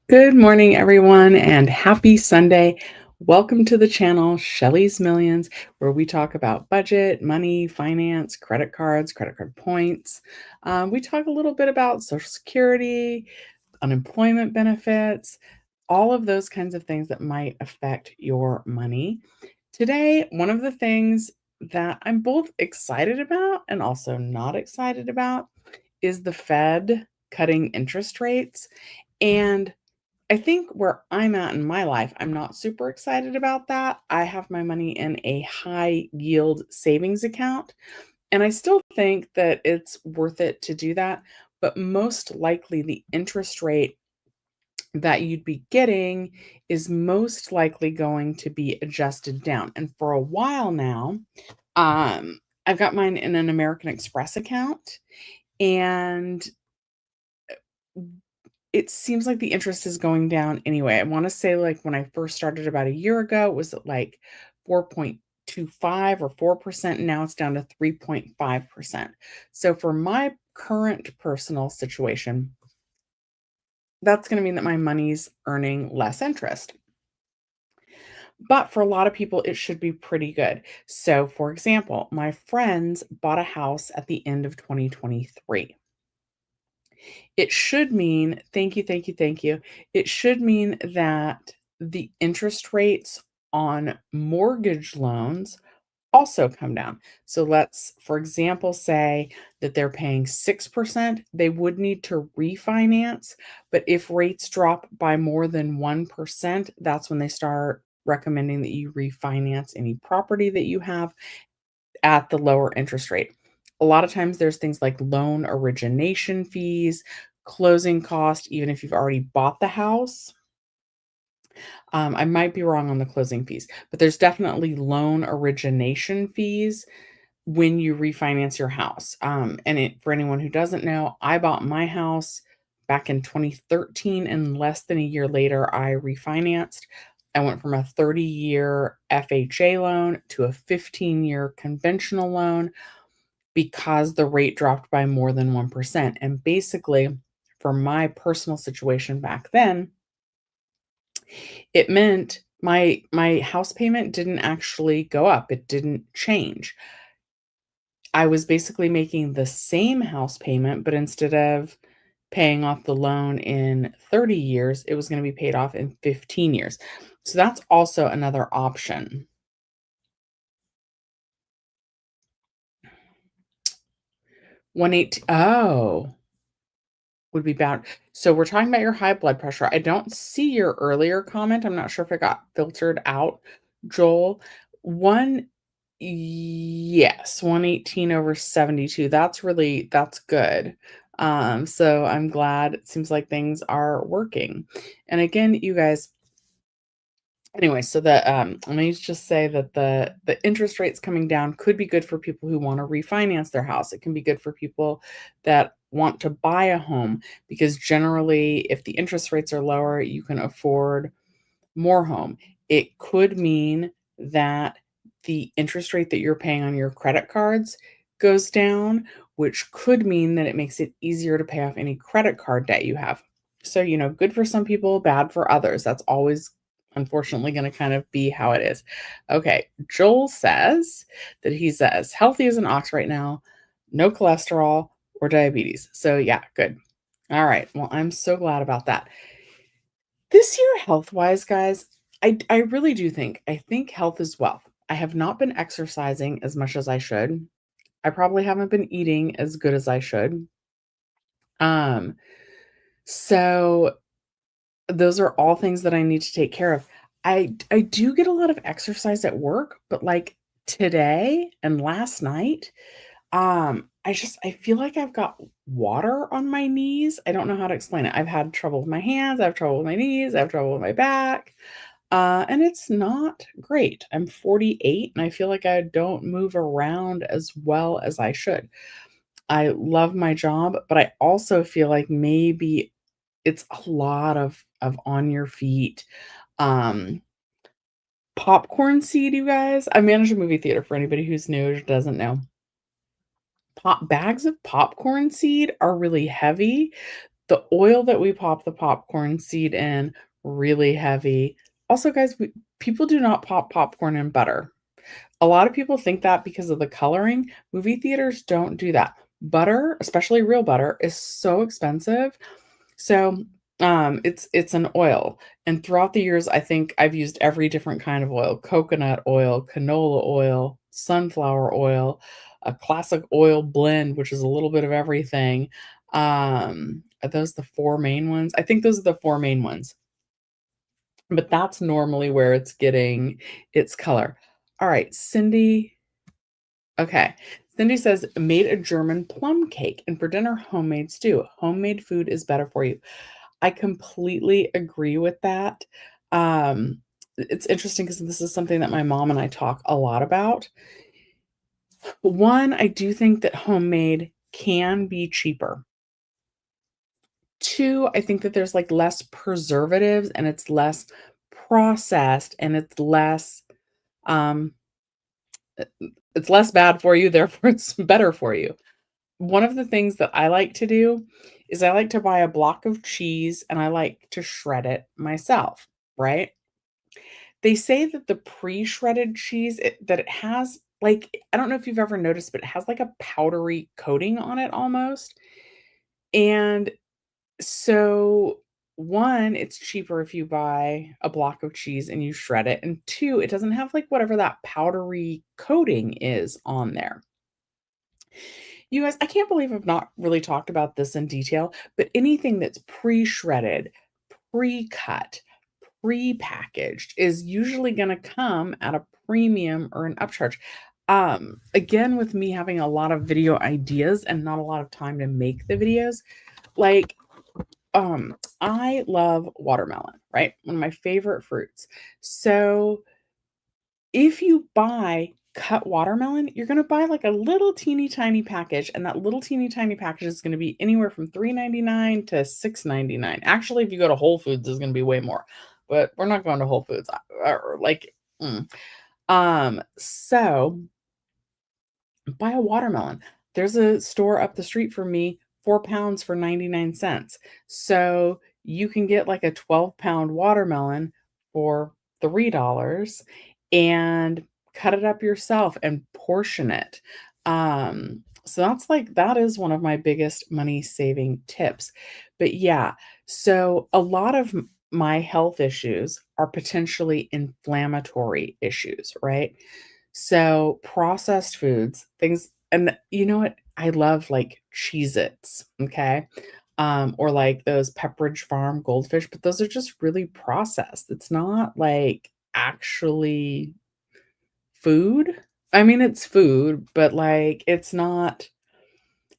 Good morning, everyone, and happy Sunday. Welcome to the channel, Shelly's Millions, where we talk about budget, money, finance, credit cards, credit card points. We talk a little bit about Social Security, unemployment benefits, all of those kinds of things that might affect your money. Today, one of the things that I'm both excited about and also not excited about is the Fed cutting interest rates. And I think where I'm at in my life, I'm not super excited about that. I have my money in a high yield savings account, and I still think that it's worth it to do that. But most likely, the interest rate that you'd be getting is most likely going to be adjusted down. And for a while now, I've got mine in an American Express account, and it seems like the interest is going down anyway. I wanna say, like, when I first started about a year ago, it was at, like, 4.25 or 4%, and now it's down to 3.5%. So for my current personal situation, that's gonna mean that my money's earning less interest. But for a lot of people, it should be pretty good. So, for example, my friends bought a house at the end of 2023. It should mean thank you, thank you, thank you. It should mean that the interest rates on mortgage loans also come down. So let's, for example, say that they're paying 6%, they would need to refinance. But if rates drop by more than 1%, that's when they start recommending that you refinance any property that you have at the lower interest rate. A lot of times there's things like loan origination fees, closing cost, even if you've already bought the house. I might be wrong on the closing fees, but there's definitely loan origination fees when you refinance your house. And for anyone who doesn't know, I bought my house back in 2013, and less than a year later, I refinanced. I went from a 30-year FHA loan to a 15-year conventional loan because the rate dropped by more than 1%. And basically, for my personal situation back then, it meant my house payment didn't actually go up. It didn't change. I was basically making the same house payment, but instead of paying off the loan in 30 years, it was going to be paid off in 15 years. So that's also another option. 118. Oh, would be bad. So we're talking about your high blood pressure. I don't see your earlier comment. I'm not sure if it got filtered out, Joel. One, yes, 118 over 72. That's good. So I'm glad it seems like things are working. And again, you guys, anyway, so let me just say that the interest rates coming down could be good for people who wanna refinance their house. It can be good for people that want to buy a home because generally, if the interest rates are lower, you can afford more home. It could mean that the interest rate that you're paying on your credit cards goes down, which could mean that it makes it easier to pay off any credit card debt you have. So, good for some people, bad for others. That's always unfortunately going to kind of be how it is. Okay, Joel says that he's as healthy as an ox right now, no cholesterol or diabetes. So, yeah, good. All right. Well, I'm so glad about that. This year, health-wise, guys, I really do I think health is wealth. I have not been exercising as much as I should. I probably haven't been eating as good as I should. Um, so those are all things that I need to take care of. I do get a lot of exercise at work, but, like, today and last night, I feel like I've got water on my knees. I don't know how to explain it. I've had trouble with my hands, I have trouble with my knees, I have trouble with my back. And it's not great. I'm 48 and I feel like I don't move around as well as I should. I love my job, but I also feel like maybe it's a lot of on your feet. Um, Popcorn seed, you guys. I manage a movie theater for anybody who's new or doesn't know. Pop bags of popcorn seed are really heavy. The oil that we pop the popcorn seed in, really heavy. Also, guys, people do not pop popcorn in butter. A lot of people think that because of the coloring. Movie theaters don't do that. Butter, especially real butter, is so expensive. So, it's an oil, and throughout the years, I think I've used every different kind of oil: coconut oil, canola oil, sunflower oil, a classic oil blend, which is a little bit of everything. Are those the 4 main ones? I think those are the 4 main ones, but that's normally where it's getting its color. Alright, Cindy. Okay. Cindy says, "Made a German plum cake, and for dinner, homemade stew. Homemade food is better for you." I completely agree with that. It's interesting because this is something that my mom and I talk a lot about. One, I do think that homemade can be cheaper. Two, I think that there's, like, less preservatives and it's less processed and um, it's less bad for you, therefore it's better for you. One of the things that I like to do is I like to buy a block of cheese and I like to shred it myself, right? They say that the pre-shredded cheese, that it has, like, I don't know if you've ever noticed, but it has like a powdery coating on it almost. And so, one, it's cheaper if you buy a block of cheese and you shred it. And two, it doesn't have like whatever that powdery coating is on there. You guys, I can't believe I've not really talked about this in detail, but anything that's pre-shredded, pre-cut, pre-packaged is usually gonna come at a premium or an upcharge. Again, with me having a lot of video ideas and not a lot of time to make the videos, like, I love watermelon, right? One of my favorite fruits. So if you buy cut watermelon, you're gonna buy, like, a little teeny tiny package, and that little teeny tiny package is gonna be anywhere from $3.99 to $6.99. Actually, if you go to Whole Foods, it's gonna be way more, but we're not going to Whole Foods, or, like, so buy a watermelon. There's a store up the street from me, 4 pounds for 99 cents. So you can get like a 12-pound watermelon for $3 and cut it up yourself and portion it. So that is one of my biggest money saving tips. But yeah, so a lot of my health issues are potentially inflammatory issues, right? So, processed foods, things, and you know what? I love, like, Cheez-Its, okay? Or, like, those Pepperidge Farm Goldfish, but those are just really processed. It's not, like, actually food. I mean, it's food, but, like, it's not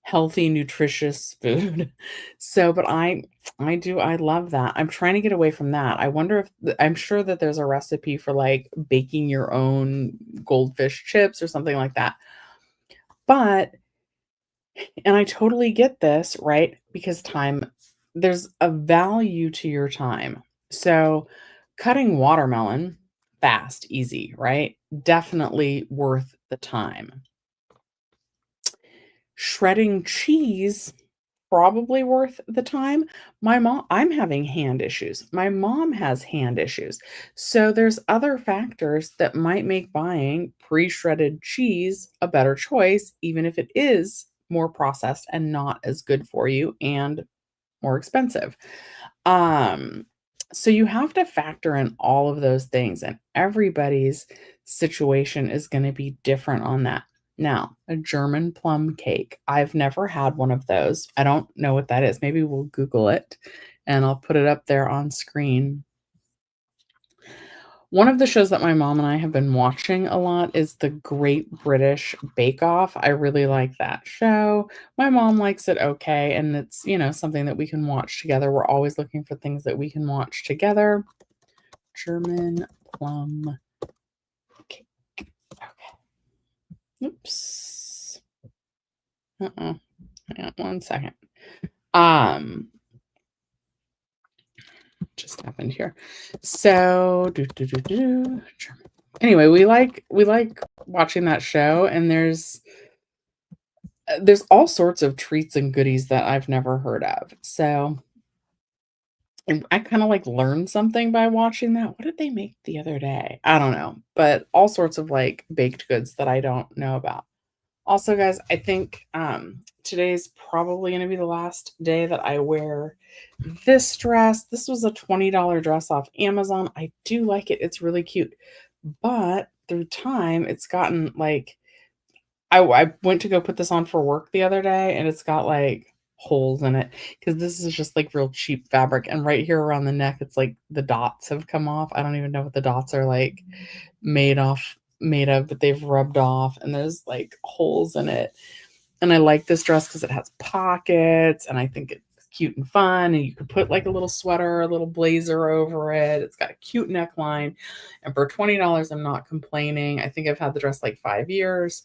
healthy, nutritious food. So, but I love that. I'm trying to get away from that. I wonder if I'm sure that there's a recipe for, like, baking your own goldfish chips or something like that. But and I totally get this, right? Because there's a value to your time. So, cutting watermelon, fast, easy, right? Definitely worth the time. Shredding cheese, probably worth the time. I'm having hand issues. My mom has hand issues. So there's other factors that might make buying pre-shredded cheese a better choice, even if it is more processed and not as good for you and more expensive. Um, so you have to factor in all of those things, and everybody's situation is going to be different on that. Now, a German plum cake. I've never had one of those. I don't know what that is. Maybe we'll Google it and I'll put it up there on screen. One of the shows that my mom and I have been watching a lot is The Great British Bake Off. I really like that show. My mom likes it okay, and it's, something that we can watch together. We're always looking for things that we can watch together. German plum cake. Okay. Oops. Uh-uh. Hang on 1 second. Just happened here. So, anyway, we like watching that show, and there's there's all sorts of treats and goodies that I've never heard of. So, and I kinda, like, learned something by watching that. What did they make the other day? I don't know, but all sorts of, like, baked goods that I don't know about. Also, guys, I think, today's probably gonna be the last day that I wear this dress. This was a $20 dress off Amazon. I do like it, it's really cute, but through time, it's gotten, like, I went to go put this on for work the other day, and it's got, like, holes in it because this is just, like, real cheap fabric, and right here around the neck, it's like the dots have come off. I don't even know what the dots are, like, made of, but they've rubbed off, and there's, like, holes in it, and I like this dress because it has pockets, and I think it's cute and fun, and you could put, like, a little sweater, a little blazer over it. It's got a cute neckline, and for $20, I'm not complaining. I think I've had the dress, like, 5 years.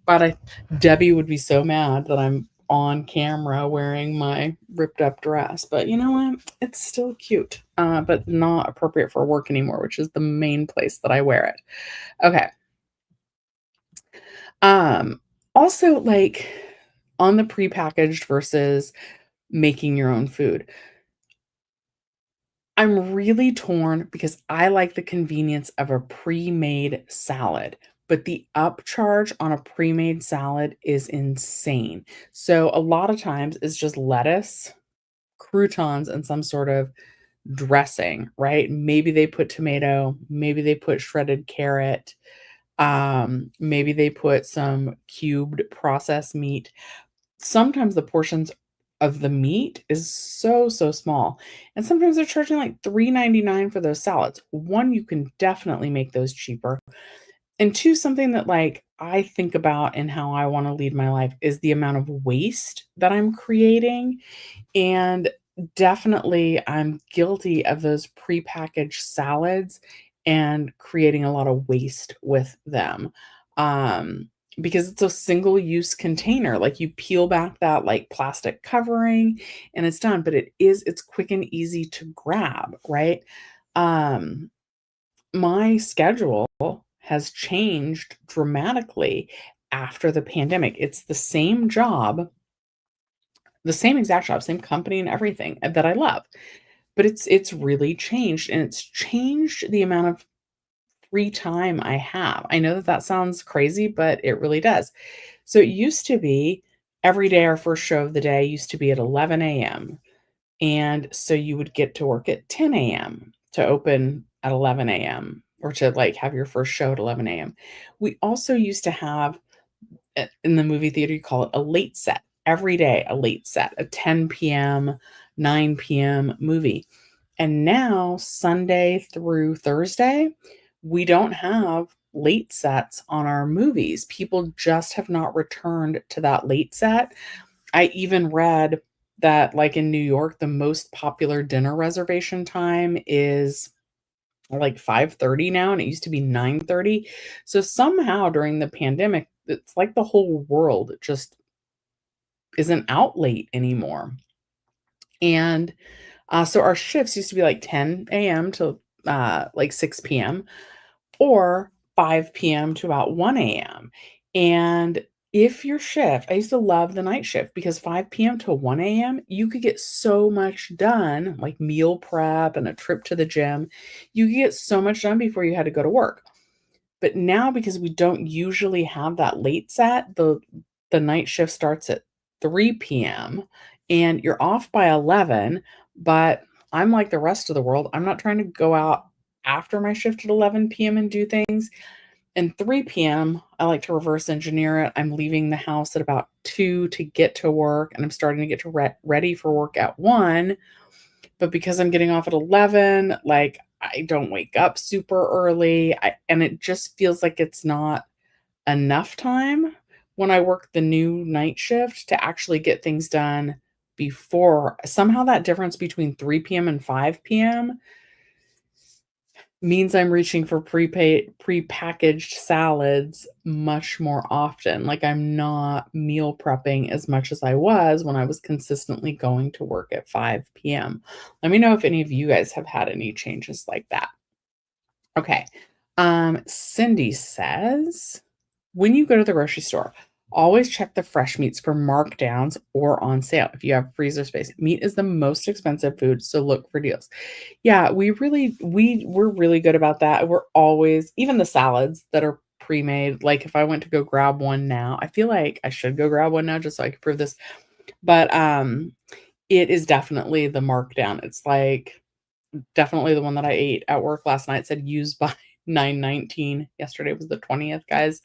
But Debbie would be so mad that I'm on camera wearing my ripped up dress, but you know what? It's still cute, but not appropriate for work anymore, which is the main place that I wear it. Okay. Um, Also, like, on the prepackaged versus making your own food. I'm really torn because I like the convenience of a pre-made salad, but the upcharge on a pre-made salad is insane. So a lot of times it's just lettuce, croutons, and some sort of dressing, right? Maybe they put tomato, maybe they put shredded carrot, maybe they put some cubed processed meat. Sometimes the portions of the meat is so, so small, and sometimes they're charging, like, $3.99 for those salads. 1, you can definitely make those cheaper, and 2, something that, like, I think about and how I wanna lead my life is the amount of waste that I'm creating, and definitely, I'm guilty of those prepackaged salads and creating a lot of waste with them, um, because it's a single-use container, like, you peel back that, like, plastic covering, and it's done, but it's quick and easy to grab, right? Um, my schedule has changed dramatically after the pandemic. It's the same job, the same exact job, same company and everything, that I love. But it's really changed, and it's changed the amount of free time I have. I know that that sounds crazy, but it really does. So it used to be every day our first show of the day used to be at 11 AM, and so you would get to work at 10 AM to open at 11 AM or to, like, have your first show at 11 AM. We also used to have in the movie theater, you call it a late set. Every day, a late set, a 10 PM, 9 PM movie. And now, Sunday through Thursday, we don't have late sets on our movies. People just have not returned to that late set. I even read that, like, in New York, the most popular dinner reservation time is like 5:30 now, and it used to be 9:30. So somehow during the pandemic, it's like the whole world just isn't out late anymore. And, so our shifts used to be like 10 AM to, like 6 PM or 5 PM to about 1 AM. And if your shift I used to love the night shift because 5 PM to 1 AM, you could get so much done, like meal prep and a trip to the gym. You could get so much done before you had to go to work. But now because we don't usually have that late set, the night shift starts at 3 PM and you're off by 11, but I'm like the rest of the world. I'm not trying to go out after my shift at 11 PM and do things. And 3 PM, I like to reverse engineer it. I'm leaving the house at about 2 to get to work, and I'm starting to get to ready for work at 1, but because I'm getting off at 11, like, I don't wake up super early, and it just feels like it's not enough time when I work the new night shift to actually get things done before somehow that difference between 3 PM and 5 PM means I'm reaching for prepackaged salads much more often, like, I'm not meal prepping as much as I was when I was consistently going to work at 5 PM. Let me know if any of you guys have had any changes like that. Okay. Cindy says, "When you go to the grocery store, Always check the fresh meats for markdowns or on sale if you have freezer space. Meat is the most expensive food, so look for deals. Yeah, we're really good about that. We're always even the salads that are pre-made, like, if I went to go grab one now, I feel like I should go grab one now just so I can prove this, but, it is definitely the markdown. It's, like, definitely the one that I ate at work last night said used by 9/19. Yesterday was the 20th, guys.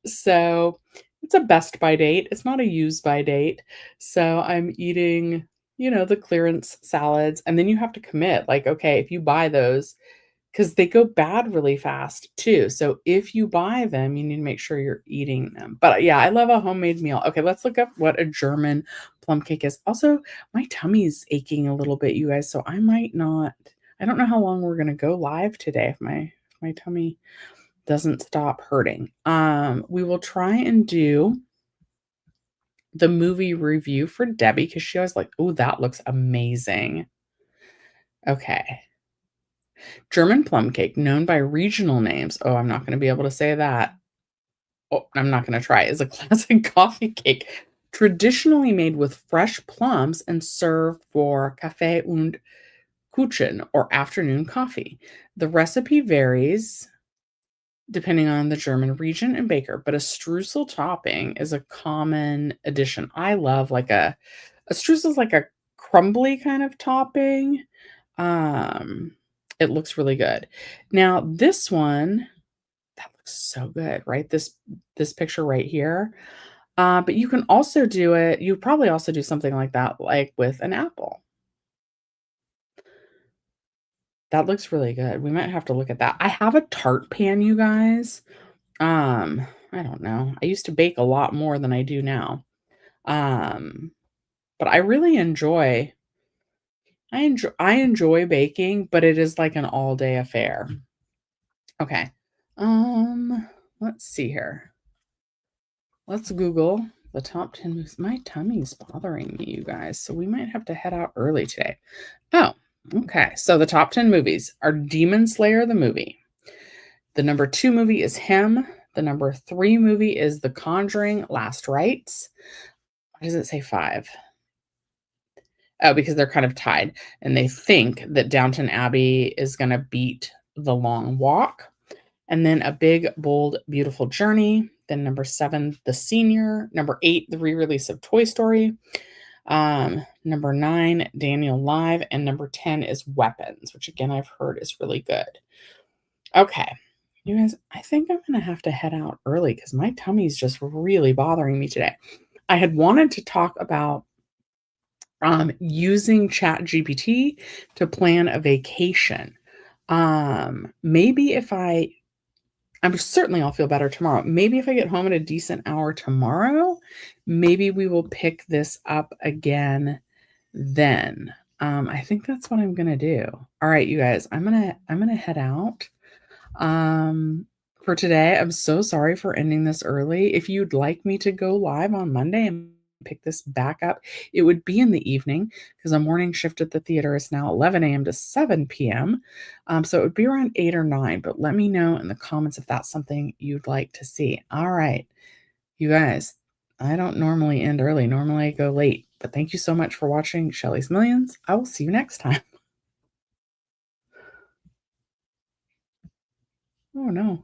So it's a best by date. It's not a use by date. So I'm eating, the clearance salads, and then you have to commit. Like, okay, if you buy those, because they go bad really fast too. So if you buy them, you need to make sure you're eating them. But yeah, I love a homemade meal. Okay, let's look up what a German plum cake is. Also, my tummy's aching a little bit, you guys. So I might not. I don't know how long we're gonna go live today if my tummy doesn't stop hurting. We will try and do the movie review for Debbie because she was like, "Oh, that looks amazing." Okay. German plum cake, known by regional names. Oh, I'm not going to be able to say that. Oh, I'm not going to try. Is a classic coffee cake, traditionally made with fresh plums and served for Kaffee und Kuchen or afternoon coffee. The recipe varies depending on the German region and baker, but a streusel topping is a common addition. I love like a streusel is like a crumbly kind of topping. Um, it looks really good. Now this one, that looks so good, right? This picture right here. But you can also do it. You probably also do something like that, like with an apple. That looks really good. We might have to look at that. I have a tart pan, you guys. I don't know. I used to bake a lot more than I do now. Um, but I enjoy baking, but it is like an all-day affair. Okay. Let's see here. Let's Google the top 10 movies. My tummy's bothering me, you guys, so we might have to head out early today. Oh, okay. So the top 10 movies are Demon Slayer the movie. The number 2 movie is Him. The number 3 movie is The Conjuring: Last Rites. Why does it say 5? Oh, because they're kind of tied, and they think that Downton Abbey is gonna beat The Long Walk. And then A Big, Bold, Beautiful Journey. Then number 7, The Senior. Number 8, the re-release of Toy Story. Number 9, Daniel Live. And number 10 is Weapons, which again I've heard is really good. Okay. You guys, I think I'm gonna have to head out early because my tummy's just really bothering me today. I had wanted to talk about using ChatGPT to plan a vacation. Maybe if I'm certainly I'll feel better tomorrow. Maybe if I get home at a decent hour tomorrow, maybe we will pick this up again then. I think that's what I'm gonna do. All right, you guys, I'm gonna head out. For today, I'm so sorry for ending this early. If you'd like me to go live on Monday and pick this back up, it would be in the evening because a morning shift at the theater is now 11 a.m. to 7 p.m. So it would be around 8 or 9, but let me know in the comments if that's something you'd like to see. All right, you guys, I don't normally end early. Normally I go late, but thank you so much for watching Shelly's Millions. I will see you next time. Oh no.